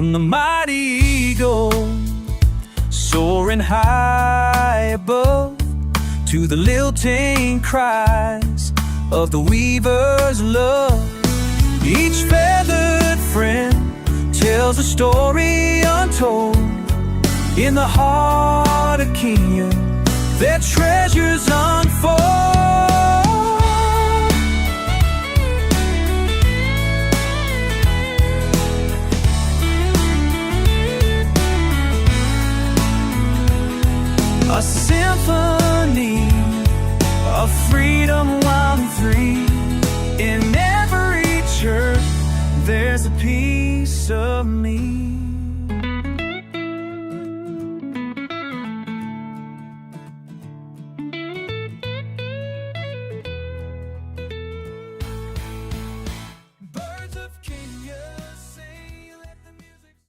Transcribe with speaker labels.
Speaker 1: from the mighty eagle, soaring high above, to the lilting cries of the weaver's love. Each feathered friend tells a story untold. In the heart of Kenya, their treasures unfold. A symphony of freedom, wild and free. In every church there's a piece of me.